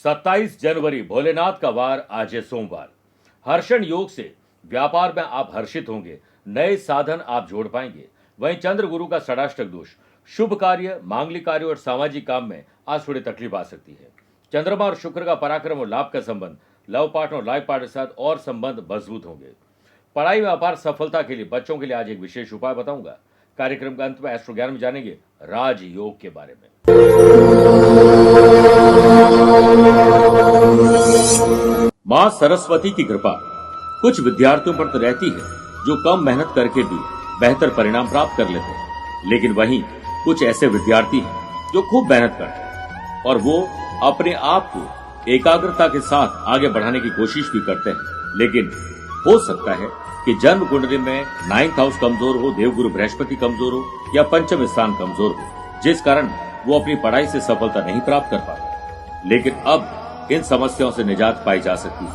27 जनवरी भोलेनाथ का वार, आज है सोमवार। हर्षण योग से व्यापार में आप हर्षित होंगे, नए साधन आप जोड़ पाएंगे। वहीं चंद्र गुरु का षडाष्टक दोष शुभ कार्य, मांगलिक कार्य और सामाजिक काम में आज थोड़ी तकलीफ आ सकती है। चंद्रमा और शुक्र का पराक्रम और लाभ का संबंध, लव पार्टनर और लाइफ पार्टनर के साथ और संबंध मजबूत होंगे। पढ़ाई में अपार सफलता के लिए बच्चों के लिए आज एक विशेष उपाय बताऊंगा। कार्यक्रम के अंत में एस्ट्रो ज्ञान में जानेंगे राजयोग के बारे में। मां सरस्वती की कृपा कुछ विद्यार्थियों पर तो रहती है जो कम मेहनत करके भी बेहतर परिणाम प्राप्त कर लेते हैं, लेकिन वहीं कुछ ऐसे विद्यार्थी हैं जो खूब मेहनत करते हैं और वो अपने आप को एकाग्रता के साथ आगे बढ़ाने की कोशिश भी करते हैं, लेकिन हो सकता है कि जन्म कुंडली में 9th हाउस कमजोर हो, देवगुरु बृहस्पति कमजोर हो या पंचम स्थान कमजोर हो, जिस कारण वो अपनी पढ़ाई से सफलता नहीं प्राप्त कर पाते। लेकिन अब इन समस्याओं से निजात पाई जा सकती है।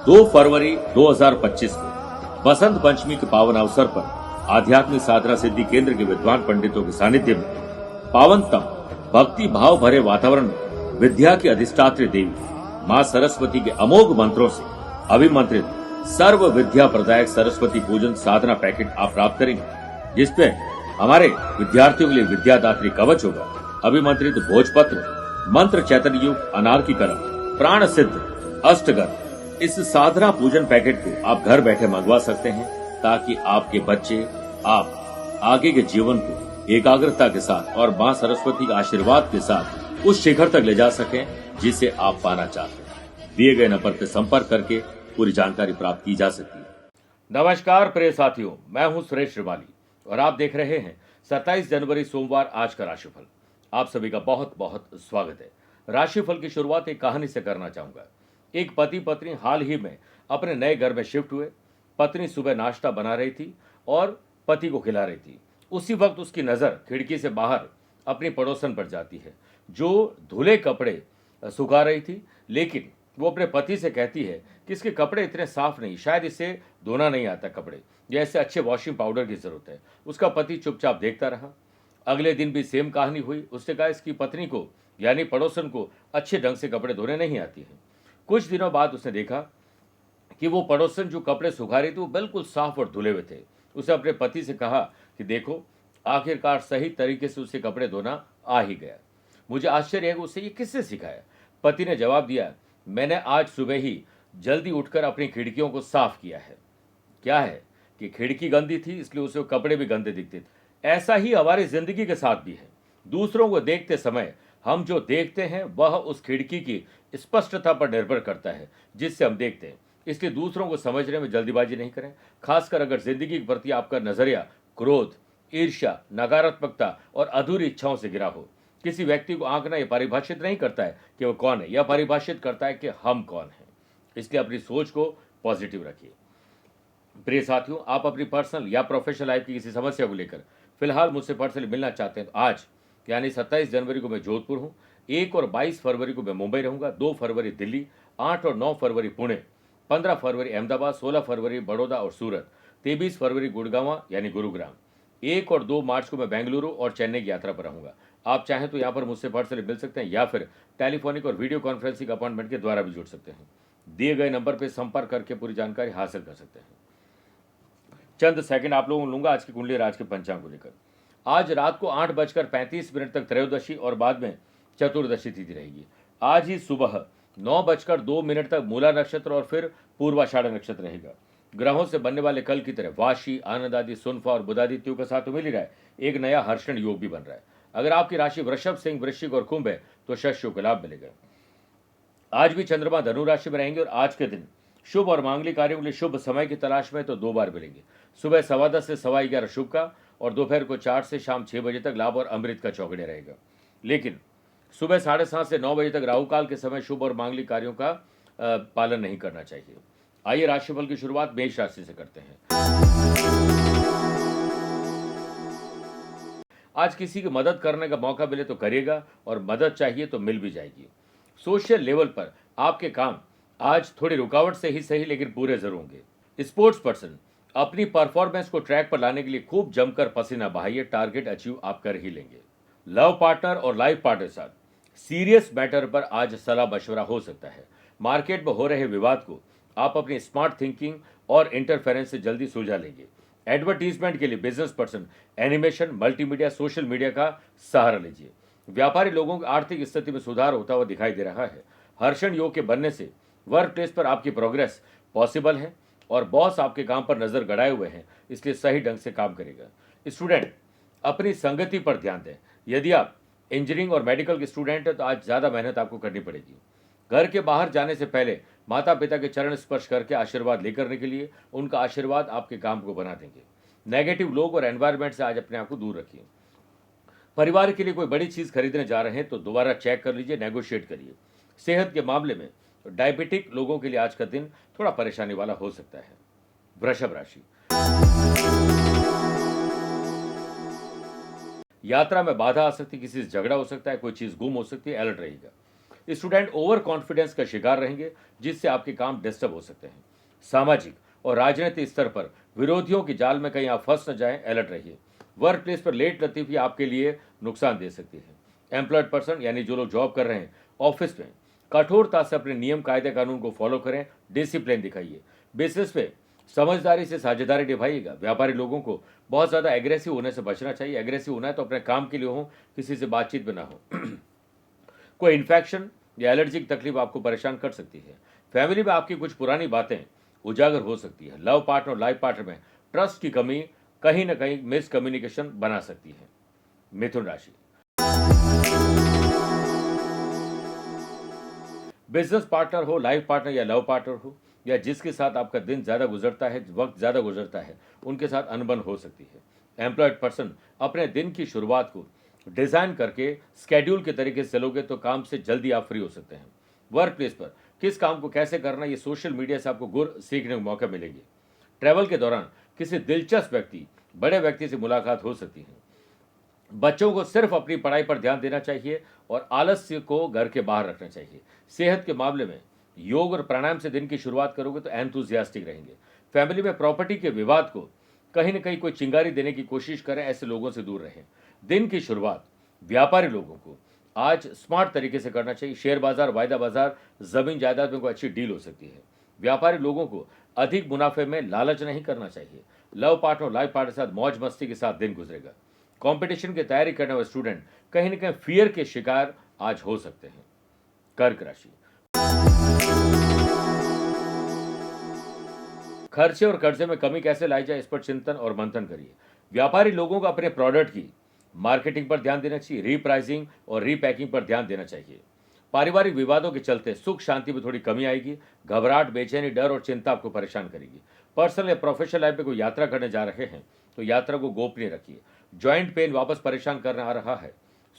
2 फरवरी 2025 को बसंत पंचमी के पावन अवसर पर आध्यात्मिक साधना सिद्धि केंद्र के विद्वान पंडितों के सानिध्य में पावनतम भक्ति भाव भरे वातावरण में विद्या की अधिष्ठात्री देवी मां सरस्वती के अमोघ मंत्रों से अभिमंत्रित सर्व विद्या प्रदायक सरस्वती पूजन साधना पैकेट आप प्राप्त करेंगे, जिसपे हमारे विद्यार्थियों के लिए विद्यादात्री कवच होगा, अभिमंत्रित भोजपत्र, मंत्र चैतन्य युग, अनारकी कलम, प्राण सिद्ध अष्टगन। इस साधना पूजन पैकेट को आप घर बैठे मंगवा सकते हैं ताकि आपके बच्चे आप आगे के जीवन को एकाग्रता के साथ और मां सरस्वती के आशीर्वाद के साथ उस शिखर तक ले जा सकें जिसे आप पाना चाहते हैं। दिए गए नंबर पर संपर्क करके पूरी जानकारी प्राप्त की जा सकती है। नमस्कार प्रिय साथियों, मैं हूं सुरेश श्रीमाली और आप देख रहे हैं 27 जनवरी सोमवार आज का राशिफल। आप सभी का बहुत बहुत स्वागत है। राशिफल की शुरुआत एक कहानी से करना चाहूंगा। एक पति पत्नी हाल ही में अपने नए घर में शिफ्ट हुए। पत्नी सुबह नाश्ता बना रही थी और पति को खिला रही थी। उसी वक्त उसकी नज़र खिड़की से बाहर अपनी पड़ोसन पर जाती है जो धुले कपड़े सुखा रही थी, लेकिन वो अपने पति से कहती है कि इसके कपड़े इतने साफ नहीं, शायद इसे धोना नहीं आता कपड़े, जैसे अच्छे वॉशिंग पाउडर की जरूरत है। उसका पति चुपचाप देखता रहा। अगले दिन भी सेम कहानी हुई। उसने कहा इसकी पत्नी को यानी पड़ोसन को अच्छे ढंग से कपड़े धोने नहीं आती है। कुछ दिनों बाद उसने देखा कि वो पड़ोसन जो कपड़े सुखा रही थी वो बिल्कुल साफ और धुले हुए थे। उसने अपने पति से कहा कि देखो, आखिरकार सही तरीके से उसे कपड़े धोना आ ही गया। मुझे आश्चर्य है कि उसे ये किससे सिखाया। पति ने जवाब दिया, मैंने आज सुबह ही जल्दी उठकर अपनी खिड़कियों को साफ किया है। क्या है कि खिड़की गंदी थी इसलिए उसे कपड़े भी गंदे दिखते थे। ऐसा ही हमारी जिंदगी के साथ भी है। दूसरों को देखते समय हम जो देखते हैं वह उस खिड़की की स्पष्टता पर निर्भर करता है जिससे हम देखते हैं। इसलिए दूसरों को समझने में जल्दीबाजी नहीं करें, खासकर अगर जिंदगी के प्रति आपका नजरिया क्रोध, ईर्ष्या, नकारात्मकता और अधूरी इच्छाओं से घिरा हो। किसी व्यक्ति को आंकना यह परिभाषित नहीं करता है कि वह कौन है, यह परिभाषित करता है कि हम कौन हैं। इसलिए अपनी सोच को पॉजिटिव रखिए। प्रिय साथियों, आप अपनी पर्सनल या प्रोफेशनल लाइफ की किसी समस्या को लेकर फिलहाल मुझसे पर्सनली मिलना चाहते हैं तो आज यानी 27 जनवरी को मैं जोधपुर हूँ, 1 और 22 फरवरी को मैं मुंबई रहूंगा, 2 फरवरी दिल्ली, 8 और 9 फरवरी पुणे, 15 फरवरी अहमदाबाद, 16 फरवरी बड़ौदा और सूरत, 23 फरवरी गुड़गांव यानी गुरुग्राम, 1 और 2 मार्च को मैं बेंगलुरु और चेन्नई की यात्रा पर रहूंगा। आप चाहें तो यहाँ पर मुझसे पर्सनली मिल सकते हैं या फिर टेलीफोनिक और वीडियो कॉन्फ्रेंसिंग अपॉइंटमेंट के द्वारा भी जुड़ सकते हैं। दिए गए नंबर पर संपर्क करके पूरी जानकारी हासिल कर सकते हैं। चंद सेकंड आप लोगों को लूंगा आज की कुंडली राज के पंचांग को लेकर। आज रात को 8:35 तक त्रयोदशी और बाद में चतुर्दशी तिथि रहेगी। आज ही सुबह 9:02 तक मूला नक्षत्र और फिर पूर्वाषाढ़ नक्षत्र रहेगा। ग्रहों से बनने वाले कल की तरह वाशी, आनंद आदि, सुनफा और बुधादित्यों के साथ तो मिल ही रहा है, एक नया हर्षण योग भी बन रहा है। अगर आपकी राशि वृषभ, सिंह, वृश्चिक और कुंभ है तो शस्यों का लाभ मिलेगा। आज भी चंद्रमा धनु राशि में रहेंगे और आज के दिन शुभ और मांगलिक कार्यों के लिए शुभ समय की तलाश में तो 2 बार मिलेंगे। सुबह 10:15 से 11:15 शुभ का और दोपहर को 4 से शाम 6 बजे तक लाभ और अमृत का चौगड़े रहेगा। लेकिन सुबह 7:30 से 9 बजे तक राहु काल के समय शुभ और मांगलिक कार्यों का पालन नहीं करना चाहिए। आइए राशिफल की शुरुआत मेष राशि से करते हैं। आज किसी की मदद करने का मौका मिले तो करिएगा और मदद चाहिए तो मिल भी जाएगी। सोशल लेवल पर आपके काम आज थोड़ी रुकावट से ही सही लेकिन पूरे जरूर होंगे। स्पोर्ट्स पर्सन अपनी परफॉर्मेंस को ट्रैक पर लाने के लिए खूब जमकर पसीना बहाइए, टारगेट अचीव आप कर ही लेंगे। लव पार्टनर और लाइफ पार्टनर के साथ सीरियस मैटर पर आज सलाह मशवरा हो सकता है। मार्केट में हो रहे विवाद को आप अपनी स्मार्ट थिंकिंग और इंटरफेरेंस से जल्दी सुलझा लेंगे। एडवर्टीजमेंट के लिए business person animation, multimedia, social media का सहारा लीजिए। व्यापारी लोगों की आर्थिक स्थिति में सुधार होता हुआ दिखाई दे रहा है। हर्षण योग के बनने से वर्क प्लेस पर आपकी प्रोग्रेस पॉसिबल है और बॉस आपके काम पर नजर गड़ाए हुए हैं, इसलिए सही ढंग से काम करेगा। स्टूडेंट अपनी संगति पर ध्यान दें। यदि आप इंजीनियरिंग और मेडिकल के स्टूडेंट हैं तो आज ज़्यादा मेहनत आपको करनी पड़ेगी। घर के बाहर जाने से पहले माता पिता के चरण स्पर्श करके आशीर्वाद लेकर के लिए उनका आशीर्वाद आपके काम को बना देंगे। नेगेटिव लोग और एनवायरनमेंट से आज अपने आप को दूर रखिए। परिवार के लिए कोई बड़ी चीज़ खरीदने जा रहे हैं तो दोबारा चेक कर लीजिए, नेगोशिएट करिए। सेहत के मामले में डायबिटिक लोगों के लिए आज का दिन थोड़ा परेशानी वाला हो सकता है। वृषभ राशि, यात्रा में बाधा आ सकती है, किसी से झगड़ा हो सकता है, कोई चीज गुम हो सकती है, अलर्ट रहेगा। स्टूडेंट ओवर कॉन्फिडेंस का शिकार रहेंगे, जिससे आपके काम डिस्टर्ब हो सकते हैं। सामाजिक और राजनीतिक स्तर पर विरोधियों की जाल में कहीं आप फंस न जाएं, अलर्ट रहिए। वर्क प्लेस पर लेट लतीफी आपके लिए नुकसान दे सकती है। एम्प्लॉयड पर्सन यानी जो लोग जॉब कर रहे हैं ऑफिस में, कठोरता से अपने नियम कायदे कानून को फॉलो करें, डिसिप्लिन दिखाइए। बिजनेस पे समझदारी से साझेदारी निभाइएगा। व्यापारी लोगों को बहुत ज़्यादा एग्रेसिव होने से बचना चाहिए। एग्रेसिव होना है तो अपने काम के लिए हो, किसी से बातचीत में ना हो। कोई इन्फेक्शन या एलर्जी की तकलीफ आपको परेशान कर सकती है। फैमिली में आपकी कुछ पुरानी बातें उजागर हो सकती है। लव पार्टनर और लाइफ पार्टनर में ट्रस्ट की कमी कहीं ना कहीं मिसकम्युनिकेशन बना सकती है। मिथुन राशि, बिजनेस पार्टनर हो, लाइफ पार्टनर या लव पार्टनर हो, या जिसके साथ आपका दिन ज़्यादा गुजरता है, वक्त ज़्यादा गुजरता है, उनके साथ अनबन हो सकती है। एम्प्लॉयड पर्सन अपने दिन की शुरुआत को डिज़ाइन करके स्केड्यूल के तरीके से चलोगे तो काम से जल्दी आप फ्री हो सकते हैं। वर्क प्लेस पर किस काम को कैसे करना, ये सोशल मीडिया से आपको गुर सीखने का मौका मिलेंगे। ट्रैवल के दौरान किसी दिलचस्प व्यक्ति, बड़े व्यक्ति से मुलाकात हो सकती है। बच्चों को सिर्फ अपनी पढ़ाई पर ध्यान देना चाहिए और आलस्य को घर के बाहर रखना चाहिए। सेहत के मामले में योग और प्राणायाम से दिन की शुरुआत करोगे तो एंथुजियास्टिक रहेंगे। फैमिली में प्रॉपर्टी के विवाद को कहीं न कहीं कोई चिंगारी देने की कोशिश करें, ऐसे लोगों से दूर रहें। दिन की शुरुआत व्यापारी लोगों को आज स्मार्ट तरीके से करना चाहिए। शेयर बाजार, वायदा बाजार, जमीन जायदाद में कोई अच्छी डील हो सकती है। व्यापारी लोगों को अधिक मुनाफे में लालच नहीं करना चाहिए। लव पार्टनर और लाइफ पार्टनर के साथ मौज मस्ती के साथ दिन गुजरेगा। कंपटीशन की तैयारी करने वाले स्टूडेंट कहीं न कहीं फियर के शिकार आज हो सकते हैं। कर्क राशि, खर्चे और कर्जे में कमी कैसे लाई जाए, इस पर चिंतन और मंथन करिए। व्यापारी लोगों को अपने प्रोडक्ट की मार्केटिंग पर ध्यान देना चाहिए। रीप्राइसिंग और रीपैकिंग पर ध्यान देना चाहिए। पारिवारिक विवादों के चलते सुख शांति में थोड़ी कमी आएगी। घबराहट, बेचैनी, डर और चिंता आपको परेशान करेगी। पर्सनल या प्रोफेशनल लाइफ में कोई यात्रा करने जा रहे हैं तो यात्रा को गोपनीय रखिए। जॉइंट पेन वापस परेशान करने आ रहा है।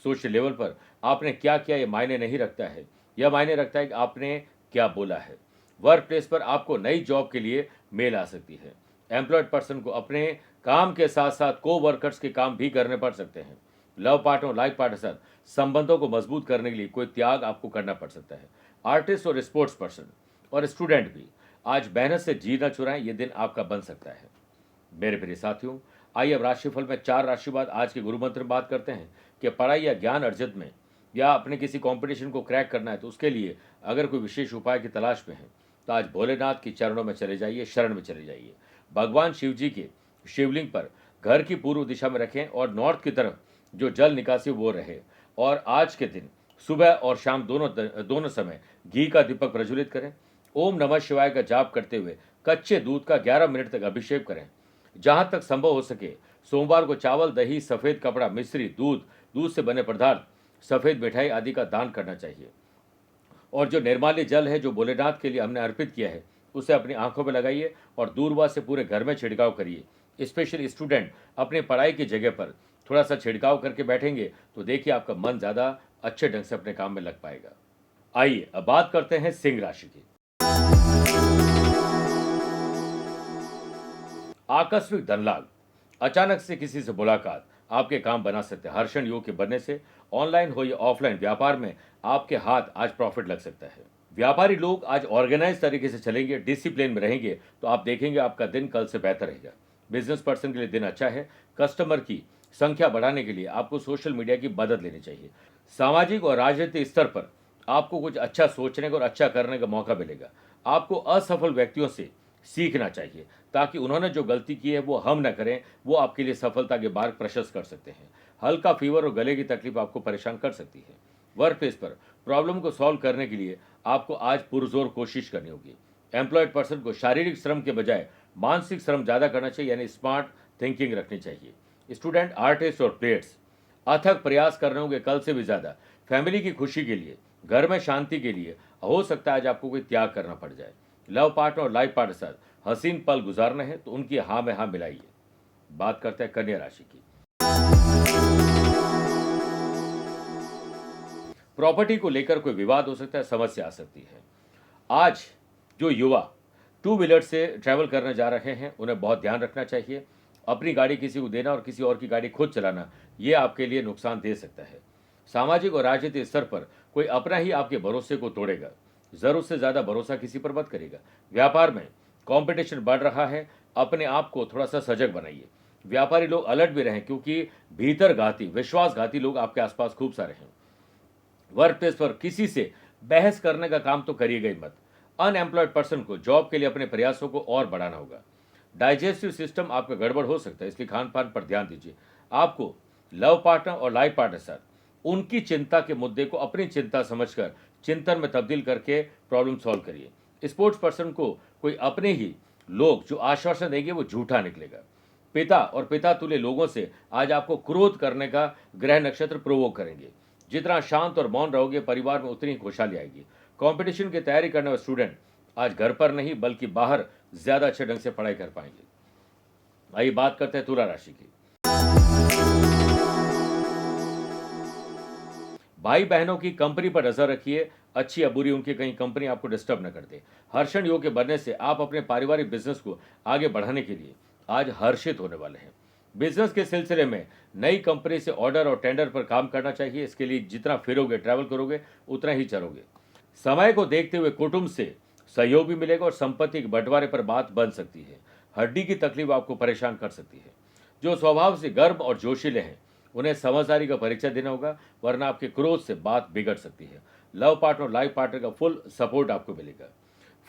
सोशल लेवल पर आपने क्या किया ये मायने नहीं रखता है, यह मायने रखता है कि आपने क्या बोला है। वर्क प्लेस पर आपको नई जॉब के लिए मेल आ सकती है। एम्प्लॉयड पर्सन को अपने काम के साथ साथ को वर्कर्स के काम भी करने पड़ सकते हैं। लव पार्टनर और लाइफ पार्टनर के साथ संबंधों को मजबूत करने के लिए कोई त्याग आपको करना पड़ सकता है। आर्टिस्ट और स्पोर्ट्स पर्सन और स्टूडेंट भी आज मेहनत से जी न चुराएं, ये दिन आपका बन सकता है। मेरे प्रिय साथियों, आइए अब राशिफल में 4 राशि बाद आज के गुरु मंत्र में बात करते हैं कि पढ़ाई या ज्ञान अर्जित में या अपने किसी कंपटीशन को क्रैक करना है तो उसके लिए अगर कोई विशेष उपाय की तलाश में है तो आज भोलेनाथ के चरणों में चले जाइए, शरण में चले जाइए। भगवान शिव जी के शिवलिंग पर घर की पूर्व दिशा में रखें और नॉर्थ की तरफ जो जल निकासी वो रहे। और आज के दिन सुबह और शाम दोनों समय घी का दीपक प्रज्वलित करें। ओम नमः शिवाय का जाप करते हुए कच्चे दूध का 11 मिनट तक अभिषेक करें। जहां तक संभव हो सके सोमवार को चावल, दही, सफेद कपड़ा, मिश्री, दूध से बने पदार्थ, सफेद मिठाई आदि का दान करना चाहिए। और जो निर्माल्य जल है जो भोलेनाथ के लिए हमने अर्पित किया है उसे अपनी आंखों में लगाइए और दूरवा से पूरे घर में छिड़काव करिए। स्पेशली स्टूडेंट अपने पढ़ाई की जगह पर थोड़ा सा छिड़काव करके बैठेंगे तो देखिए आपका मन ज़्यादा अच्छे ढंग से अपने काम में लग पाएगा। आइए अब बात करते हैं सिंह राशि की। आकस्मिक धन लाभ, अचानक से किसी से मुलाकात आपके काम बना सकते हैं। हर्षण योग के बनने से ऑनलाइन हो या ऑफलाइन व्यापार में आपके हाथ आज प्रॉफिट लग सकता है। व्यापारी लोग आज ऑर्गेनाइज तरीके से चलेंगे, डिसिप्लिन में रहेंगे तो आप देखेंगे आपका दिन कल से बेहतर रहेगा। बिजनेस पर्सन के लिए दिन अच्छा है। कस्टमर की संख्या बढ़ाने के लिए आपको सोशल मीडिया की मदद लेनी चाहिए। सामाजिक और राजनीतिक स्तर पर आपको कुछ अच्छा सोचने का और अच्छा करने का मौका मिलेगा। आपको असफल व्यक्तियों से सीखना चाहिए ताकि उन्होंने जो गलती की है वो हम न करें, वो आपके लिए सफलता के मार्ग प्रशस्त कर सकते हैं। हल्का फीवर और गले की तकलीफ आपको परेशान कर सकती है। वर्क प्लेस पर प्रॉब्लम को सॉल्व करने के लिए आपको आज पुरजोर कोशिश करनी होगी। एम्प्लॉयड पर्सन को शारीरिक श्रम के बजाय मानसिक श्रम ज़्यादा करना चाहिए, यानी स्मार्ट थिंकिंग रखनी चाहिए। स्टूडेंट, आर्टिस्ट और प्लेयर्स अथक प्रयास कर रहे होंगे कल से भी ज़्यादा। फैमिली की खुशी के लिए, घर में शांति के लिए हो सकता है आज आपको कोई त्याग करना पड़ जाए। लव पार्टनर और लाइफ पार्टनर के साथ हसीन पल गुजारना है तो उनकी हाँ में हाँ मिलाइए। बात करते हैं कन्या राशि की। प्रॉपर्टी को लेकर कोई विवाद हो सकता है, समस्या आ सकती है। आज जो युवा टू व्हीलर से ट्रैवल करने जा रहे हैं उन्हें बहुत ध्यान रखना चाहिए। अपनी गाड़ी किसी को देना और किसी और की गाड़ी खुद चलाना ये आपके लिए नुकसान दे सकता है। सामाजिक और राजनीतिक स्तर पर कोई अपना ही आपके भरोसे को तोड़ेगा। जरूरत से ज़्यादा भरोसा किसी पर मत करेगा। व्यापार में कंपटीशन बढ़ रहा है, अपने आप को थोड़ा सा सजग बनाइए। व्यापारी लोग अलर्ट भी रहें क्योंकि भीतरघाती विश्वासघाती लोग आपके आसपास खूब सारे हैं। वर्क प्लेस पर किसी से बहस करने का काम तो करिएगा ही मत। अनएम्प्लॉयड पर्सन को जॉब के लिए अपने प्रयासों को और बढ़ाना होगा। डाइजेस्टिव सिस्टम आपका गड़बड़ हो सकता है, इसलिए खान पान पर ध्यान दीजिए। आपको लव पार्टनर और लाइफ पार्टनर के साथ उनकी चिंता के मुद्दे को अपनी चिंता समझकर चिंतन में तब्दील करके प्रॉब्लम सॉल्व करिए। स्पोर्ट्स पर्सन को कोई अपने ही लोग जो आश्वासन देंगे वो झूठा निकलेगा। पिता और पिता तुल्य लोगों से आज आपको क्रोध करने का ग्रह नक्षत्र प्रोवोक करेंगे। जितना शांत और मौन रहोगे परिवार में उतनी खुशहाली आएगी। कंपटीशन की तैयारी करने वाले स्टूडेंट आज घर पर नहीं बल्कि बाहर ज्यादा अच्छे ढंग से पढ़ाई कर पाएंगे। आइए बात करते हैं तुला राशि की। भाई बहनों की कंपनी पर नजर रखिए, अच्छी या बुरी उनकी कहीं कंपनी आपको डिस्टर्ब न कर दे। हर्षण योग के बनने से आप अपने पारिवारिक बिजनेस को आगे बढ़ाने के लिए आज हर्षित होने वाले हैं। बिजनेस के सिलसिले में नई कंपनी से ऑर्डर और टेंडर पर काम करना चाहिए। इसके लिए जितना फिरोगे, ट्रैवल करोगे, उतना ही चलोगे। समय को देखते हुए कुटुंब से सहयोग भी मिलेगा और संपत्ति के बंटवारे पर बात बन सकती है। हड्डी की तकलीफ आपको परेशान कर सकती है। जो स्वभाव से गर्म और जोशीले हैं उन्हें समझदारी का परिचय देना होगा, वरना आपके क्रोध से बात बिगड़ सकती है। लव पार्टनर और लाइफ पार्टनर का फुल सपोर्ट आपको मिलेगा।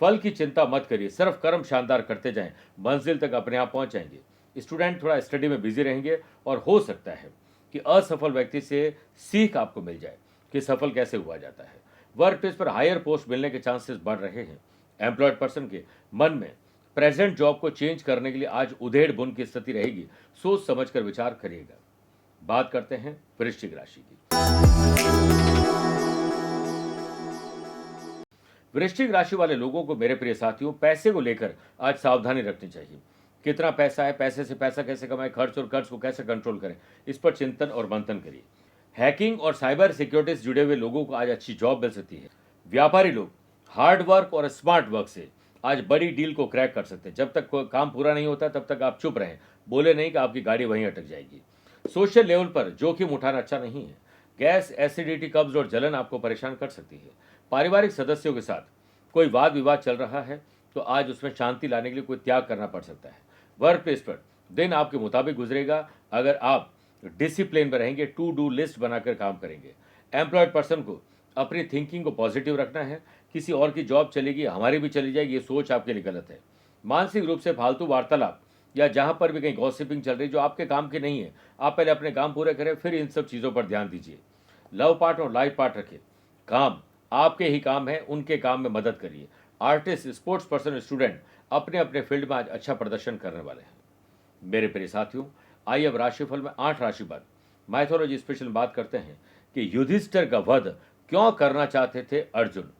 फल की चिंता मत करिए, सिर्फ कर्म शानदार करते जाएं, मंजिल तक अपने आप पहुंच जाएंगे। स्टूडेंट थोड़ा स्टडी में बिजी रहेंगे और हो सकता है कि असफल व्यक्ति से सीख आपको मिल जाए कि सफल कैसे हुआ जाता है। वर्क प्लेस पर हायर पोस्ट मिलने के चांसेस बढ़ रहे हैं। एम्प्लॉयड पर्सन के मन में प्रेजेंट जॉब को चेंज करने के लिए आज उधेड़ बुन की स्थिति रहेगी, सोच समझकर विचार करिएगा। बात करते हैं वृश्चिक राशि की। वृश्चिक राशि वाले लोगों को मेरे प्रिय साथियों, पैसे को लेकर आज सावधानी रखनी चाहिए। कितना पैसा है, पैसे से पैसा कैसे कमाएं, खर्च और कर्ज को कैसे कंट्रोल करें, इस पर चिंतन और मंथन करिए। हैकिंग और साइबर सिक्योरिटी से जुड़े हुए लोगों को आज अच्छी जॉब मिल सकती है। व्यापारी लोग हार्ड वर्क और स्मार्ट वर्क से आज बड़ी डील को क्रैक कर सकते हैं। जब तक कोई काम पूरा नहीं होता तब तक आप चुप रहें, बोले नहीं कि आपकी गाड़ी वहीं अटक जाएगी। सोशल लेवल पर जोखिम उठाना अच्छा नहीं है। गैस, एसिडिटी, कब्ज और जलन आपको परेशान कर सकती है। पारिवारिक सदस्यों के साथ कोई वाद विवाद चल रहा है तो आज उसमें शांति लाने के लिए कोई त्याग करना पड़ सकता है। वर्क प्लेस पर दिन आपके मुताबिक गुजरेगा अगर आप डिसिप्लिन में रहेंगे, टू डू लिस्ट बनाकर काम करेंगे। एम्प्लॉयड पर्सन को अपनी थिंकिंग को पॉजिटिव रखना है। किसी और की जॉब चलेगी, हमारी भी चली जाएगी, ये सोच आपके लिए गलत है। मानसिक रूप से फालतू वार्तालाप या जहां पर भी कहीं गॉसिपिंग चल रही जो आपके काम की नहीं है, आप पहले अपने काम पूरे करें, फिर इन सब चीज़ों पर ध्यान दीजिए। लव पार्टनर और लाइफ पार्टनर के काम आपके ही काम है, उनके काम में मदद करिए। आर्टिस्ट, स्पोर्ट्स पर्सन, स्टूडेंट अपने अपने फील्ड में आज अच्छा प्रदर्शन करने वाले हैं। मेरे प्रिय साथियों, आइए अब राशिफल में 8 राशि बाद माइथोलॉजी स्पेशल में बात करते हैं कि युधिष्ठिर का वध क्यों करना चाहते थे अर्जुन।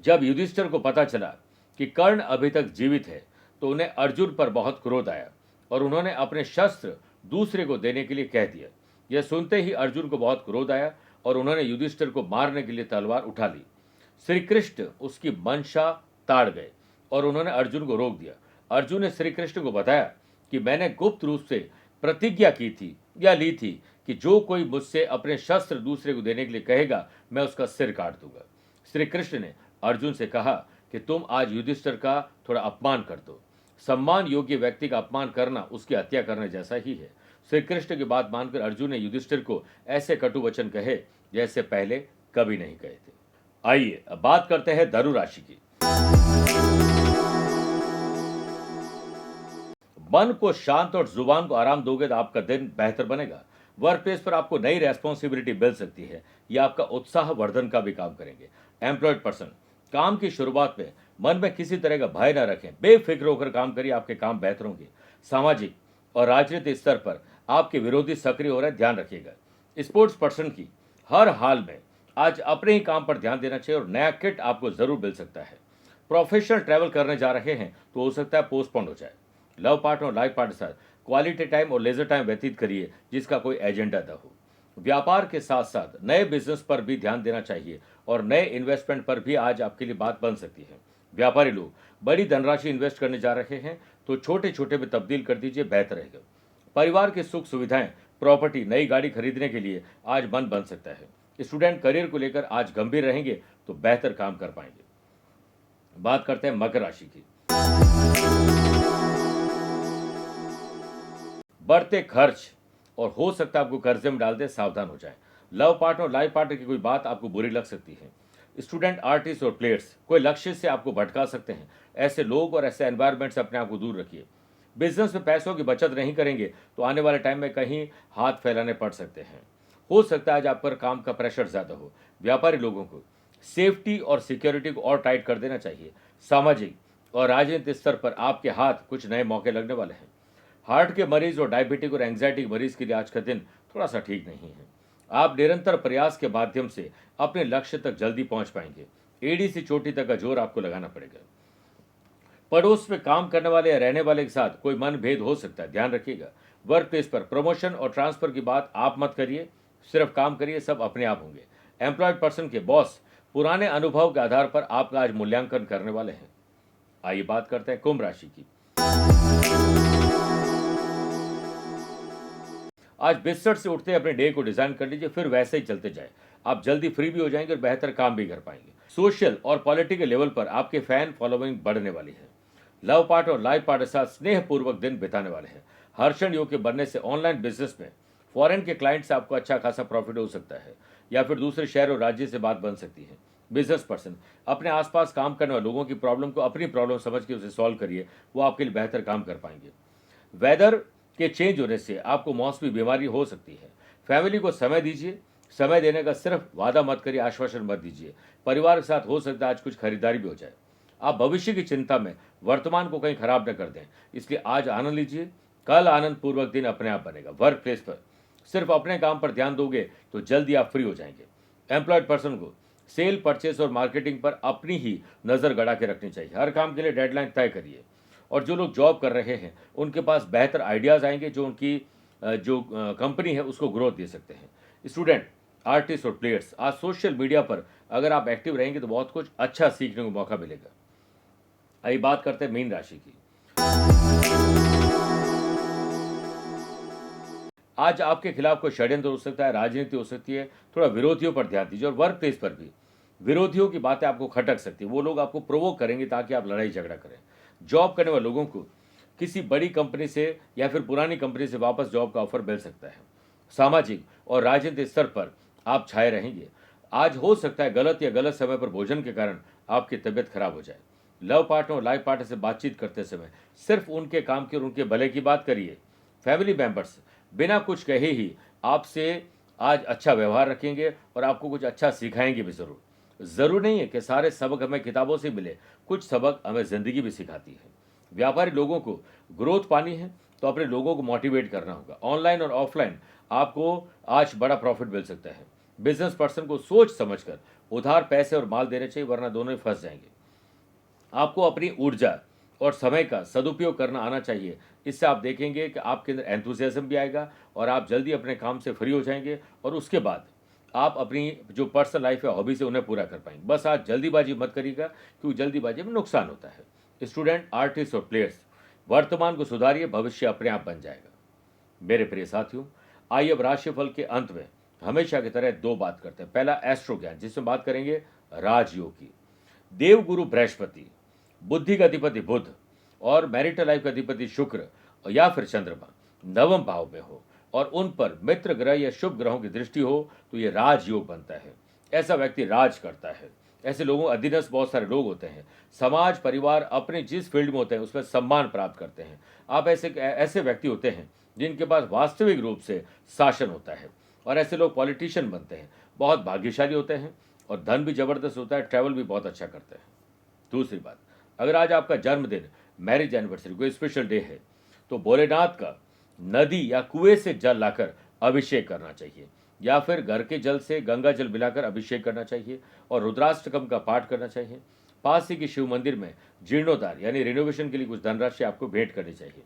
जब युधिष्ठिर को पता चला कि कर्ण अभी तक जीवित है तो उन्हें अर्जुन पर बहुत क्रोध आया और उन्होंने अपने शस्त्र दूसरे को देने के लिए कह दिया। यह सुनते ही अर्जुन को बहुत क्रोध आया और उन्होंने युधिष्ठिर को मारने के लिए तलवार उठा ली। श्री कृष्ण उसकी मंशा ताड़ गए और उन्होंने अर्जुन को रोक दिया। अर्जुन ने श्री कृष्ण को बताया कि मैंने गुप्त रूप से प्रतिज्ञा की थी या ली थी कि जो कोई मुझसे अपने शस्त्र दूसरे को देने के लिए कहेगा मैं उसका सिर काट दूंगा। श्री कृष्ण ने अर्जुन से कहा कि तुम आज युधिष्ठिर का थोड़ा अपमान कर दो। सम्मान योग्य व्यक्ति का अपमान करना उसकी हत्या करने जैसा ही है। श्री कृष्ण की बात मानकर अर्जुन ने युधिष्ठिर को ऐसे कटु वचन कहे जैसे पहले कभी नहीं गए थे। आइए अब बात करते हैं धनु राशि की। मन को शांत और जुबान को आराम दोगे तो आपका दिन बेहतर बनेगा। वर्क प्लेस पर आपको नई रेस्पॉन्सिबिलिटी मिल सकती है, यह आपका उत्साह वर्धन का भी काम करेंगे। एम्प्लॉयड पर्सन, काम की शुरुआत में मन में किसी तरह का भय न रखें, बेफिक्र होकर काम करिए, आपके काम बेहतर होंगे। सामाजिक और राजनीतिक स्तर पर आपके विरोधी सक्रिय हो रहे हैं, ध्यान रखिएगा। स्पोर्ट्स पर्सन की हर हाल में आज अपने ही काम पर ध्यान देना चाहिए और नया किट आपको जरूर मिल सकता है। प्रोफेशनल ट्रैवल करने जा रहे हैं तो हो सकता है पोस्टपोन हो जाए। लव पार्टनर और लाइफ पार्टनर के साथ क्वालिटी टाइम और लेजर टाइम व्यतीत करिए जिसका कोई एजेंडा न हो। व्यापार के साथ साथ नए बिजनेस पर भी ध्यान देना चाहिए और नए इन्वेस्टमेंट पर भी आज आपके लिए बात बन सकती है। व्यापारी लोग बड़ी धनराशि इन्वेस्ट करने जा रहे हैं तो छोटे छोटे में तब्दील कर दीजिए, बेहतर रहेगा। परिवार की सुख सुविधाएं, प्रॉपर्टी, नई गाड़ी खरीदने के लिए आज मन बन सकता है। स्टूडेंट करियर को लेकर आज गंभीर रहेंगे तो बेहतर काम कर पाएंगे। बात करते हैं मकर राशि की। बढ़ते खर्च और हो सकता है आपको कर्जे में डाल दे, सावधान हो जाएं। लव पार्टनर और लाइफ पार्टनर की कोई बात आपको बुरी लग सकती है। स्टूडेंट, आर्टिस्ट और प्लेयर्स कोई लक्ष्य से आपको भटका सकते हैं। ऐसे लोग और ऐसे एनवायरनमेंट से अपने आप को दूर रखिए। बिजनेस में पैसों की बचत नहीं करेंगे तो आने वाले टाइम में कहीं हाथ फैलाने पड़ सकते हैं। हो सकता है आज आप पर काम का प्रेशर ज्यादा हो। व्यापारी लोगों को सेफ्टी और सिक्योरिटी को और टाइट कर देना चाहिए। सामाजिक और राजनीतिक स्तर पर आपके हाथ कुछ नए मौके लगने वाले हैं। हार्ट के मरीज और डायबिटिक और एंग्जाइटी के मरीज के लिए आज का दिन थोड़ा सा ठीक नहीं है। आप निरंतर प्रयास के माध्यम से अपने लक्ष्य तक जल्दी पहुंच पाएंगे। एड़ी से चोटी तक का जोर आपको लगाना पड़ेगा। पड़ोस में काम करने वाले या रहने वाले के साथ कोई मनभेद हो सकता है, ध्यान रखिएगा। वर्क प्लेस पर प्रमोशन और ट्रांसफर की बात आप मत करिए, सिर्फ काम करिए, सब अपने आप होंगे। एम्प्लॉयड पर्सन के बॉस पुराने अनुभव के आधार पर आपका आज मूल्यांकन करने वाले हैं। आइए बात करते हैं कुंभ राशि की। आज बिस्तर से उठते अपने डे को डिजाइन कर लीजिए, फिर वैसे ही चलते जाए। आप जल्दी फ्री भी हो जाएंगे और बेहतर काम भी कर पाएंगे। सोशल और पॉलिटिकल लेवल पर आपके फैन फॉलोइंग बढ़ने वाली है। लव पार्ट और लाइफ पार्ट के साथ स्नेह पूर्वक दिन बिताने वाले हैं। हर्षण योग के बनने से ऑनलाइन बिजनेस में फॉरेन के क्लाइंट से आपको अच्छा खासा प्रॉफिट हो सकता है या फिर दूसरे शहर और राज्य से बात बन सकती है। बिजनेस पर्सन, अपने आसपास काम करने वाले लोगों की प्रॉब्लम को अपनी प्रॉब्लम समझ के उसे सॉल्व करिए, वो आपके लिए बेहतर काम कर पाएंगे। वेदर के चेंज होने से आपको मौसमी बीमारी हो सकती है। फैमिली को समय दीजिए, समय देने का सिर्फ वादा मत करिए, आश्वासन मत दीजिए। परिवार के साथ हो सकता है आज कुछ खरीदारी भी हो जाए। आप भविष्य की चिंता में वर्तमान को कहीं खराब न कर दें, इसलिए आज आनंद लीजिए, कल आनंद पूर्वक दिन अपने आप बनेगा। वर्क प्लेस पर सिर्फ अपने काम पर ध्यान दोगे तो जल्दी आप फ्री हो जाएंगे। एम्प्लॉयड पर्सन को सेल, परचेस और मार्केटिंग पर अपनी ही नजर गड़ा के रखनी चाहिए। हर काम के लिए डेडलाइन तय करिए और जो लोग जॉब कर रहे हैं उनके पास बेहतर आइडियाज आएंगे जो उनकी जो कंपनी है उसको ग्रोथ दे सकते हैं। स्टूडेंट, आर्टिस्ट और प्लेयर्स, आज सोशल मीडिया पर अगर आप एक्टिव रहेंगे तो बहुत कुछ अच्छा सीखने को मौका मिलेगा। आइए बात करते हैं मीन राशि की। आज आपके खिलाफ कोई षड्यंत्र हो सकता है, राजनीति हो सकती है, थोड़ा विरोधियों पर ध्यान दीजिए। और वर्क प्लेस पर भी विरोधियों की बातें आपको खटक सकती है, वो लोग आपको प्रोवोक करेंगे ताकि आप लड़ाई झगड़ा करें। जॉब करने वाले लोगों को किसी बड़ी कंपनी से या फिर पुरानी कंपनी से वापस जॉब का ऑफर मिल सकता है। सामाजिक और राजनीतिक स्तर पर आप छाए रहेंगे। आज हो सकता है गलत या गलत समय पर भोजन के कारण आपकी तबीयत खराब हो जाए। लव पार्टनर और लाइफ पार्टनर से बातचीत करते समय सिर्फ उनके काम की और उनके भले की बात करिए। फैमिली मेंबर्स बिना कुछ कहे ही आपसे आज अच्छा व्यवहार रखेंगे और आपको कुछ अच्छा सिखाएंगे भी जरूर। जरूर नहीं है कि सारे सबक हमें किताबों से मिले, कुछ सबक हमें जिंदगी भी सिखाती है। व्यापारी लोगों को ग्रोथ पानी है तो अपने लोगों को मोटिवेट करना होगा। ऑनलाइन और ऑफलाइन आपको आज बड़ा प्रॉफिट मिल सकता है। बिजनेस पर्सन को सोच समझकर उधार पैसे और माल देने चाहिए, वरना दोनों ही फंस जाएंगे। आपको अपनी ऊर्जा और समय का सदुपयोग करना आना चाहिए। इससे आप देखेंगे कि आपके अंदर एंथुसियाज्म भी आएगा और आप जल्दी अपने काम से फ्री हो जाएंगे और उसके बाद आप अपनी जो पर्सनल लाइफ है, हॉबी से उन्हें पूरा कर पाएंगे। बस आज जल्दीबाजी मत करिएगा क्योंकि जल्दीबाजी में नुकसान होता है। स्टूडेंट, आर्टिस्ट और प्लेयर्स, वर्तमान को सुधारिए, भविष्य अपने आप बन जाएगा। मेरे प्रिय साथियों, आइए अब राशिफल के अंत में हमेशा की तरह दो बात करते हैं। पहला एस्ट्रो ज्ञान, जिसमें बात करेंगे राजयोग की। देवगुरु बृहस्पति, बुद्धि का अधिपति बुध और मैरिटल लाइफ का अधिपति शुक्र या फिर चंद्रमा नवम भाव में हो और उन पर मित्र ग्रह या शुभ ग्रहों की दृष्टि हो तो ये राजयोग बनता है। ऐसा व्यक्ति राज करता है। ऐसे लोगों अधीनस्थ बहुत सारे लोग होते हैं। समाज परिवार अपने जिस फील्ड में होते हैं उसमें सम्मान प्राप्त करते हैं। आप ऐसे व्यक्ति होते हैं जिनके पास वास्तविक रूप से शासन होता है और ऐसे लोग पॉलिटिशियन बनते हैं। बहुत भाग्यशाली होते हैं और धन भी जबरदस्त होता है, ट्रैवल भी बहुत अच्छा करते हैं। दूसरी बात, अगर आज आपका जन्मदिन, मैरिज एनिवर्सरी, कोई स्पेशल डे है तो भोलेनाथ का नदी या कुएं से जल लाकर अभिषेक करना चाहिए या फिर घर के जल से गंगा जल मिलाकर अभिषेक करना चाहिए और रुद्राष्टकम का पाठ करना चाहिए। पास ही के शिव मंदिर में जीर्णोद्धार यानी रिनोवेशन के लिए कुछ धनराशि आपको भेंट करनी चाहिए।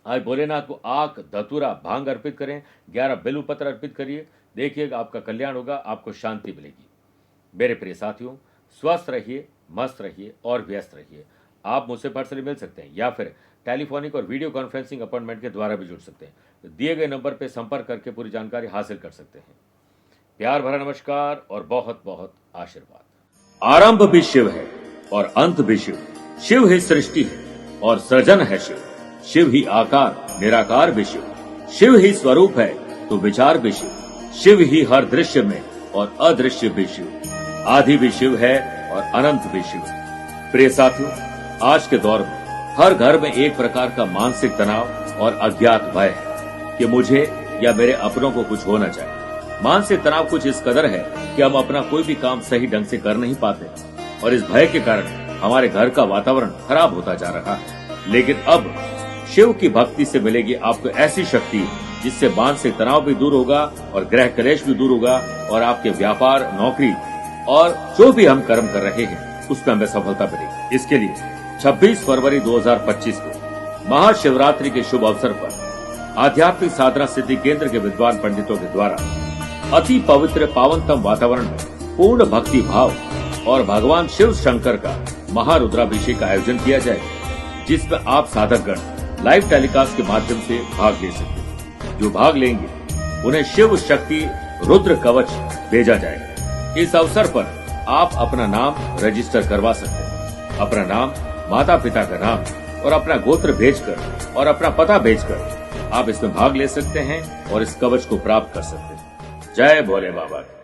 आज भोलेनाथ को आक, धतूरा, भांग अर्पित करें, 11 बेलपत्र अर्पित करिए। देखिएगा आपका कल्याण होगा, आपको शांति मिलेगी। मेरे प्रिय साथियों, स्वस्थ रहिए, मस्त रहिए और व्यस्त रहिए। आप मुझसे पर्सनली मिल सकते हैं या फिर टेलीफोनिक और वीडियो कॉन्फ्रेंसिंग अपॉइंटमेंट के द्वारा भी जुड़ सकते हैं। दिए गए नंबर पर संपर्क करके पूरी जानकारी हासिल कर सकते हैं। प्यार भरा नमस्कार और बहुत बहुत आशीर्वाद। आरंभ भी शिव है और अंत भी शिव। शिव ही सृष्टि है और सृजन है शिव। शिव ही आकार, निराकार भी शिव। शिव ही स्वरूप है तो विचार भी शिव। शिव ही हर दृश्य में और अदृश्य भी शिव। आदि भी शिव है और अनंत भी शिव। प्रिय साथियों, आज के दौर में हर घर में एक प्रकार का मानसिक तनाव और अज्ञात भय है कि मुझे या मेरे अपनों को कुछ होना चाहिए। मानसिक तनाव कुछ इस कदर है कि हम अपना कोई भी काम सही ढंग से कर नहीं पाते और इस भय के कारण हमारे घर का वातावरण खराब होता जा रहा है। लेकिन अब शिव की भक्ति से मिलेगी आपको ऐसी शक्ति जिससे मानसिक तनाव भी दूर होगा और ग्रह क्लेश भी दूर होगा और आपके व्यापार, नौकरी और जो भी हम कर्म कर रहे हैं उसमें हमें सफलता मिलेगी। इसके लिए 26 फरवरी 2025 को महाशिवरात्रि के शुभ अवसर पर आध्यात्मिक साधना सिद्धि केंद्र के विद्वान पंडितों के द्वारा अति पवित्र पावनतम वातावरण में पूर्ण भक्ति भाव और भगवान शिव शंकर का महारुद्राभिषेक का आयोजन किया जाएगा, जिसमें आप साधकगण लाइव टेलीकास्ट के माध्यम से भाग ले सकते हैं। जो भाग लेंगे उन्हें शिव शक्ति रुद्र कवच भेजा जाएगा। इस अवसर पर आप अपना नाम रजिस्टर करवा सकते हैं। अपना नाम, माता पिता का नाम और अपना गोत्र भेजकर और अपना पता भेजकर आप इसमें भाग ले सकते हैं और इस कवच को प्राप्त कर सकते हैं। जय भोले बाबा।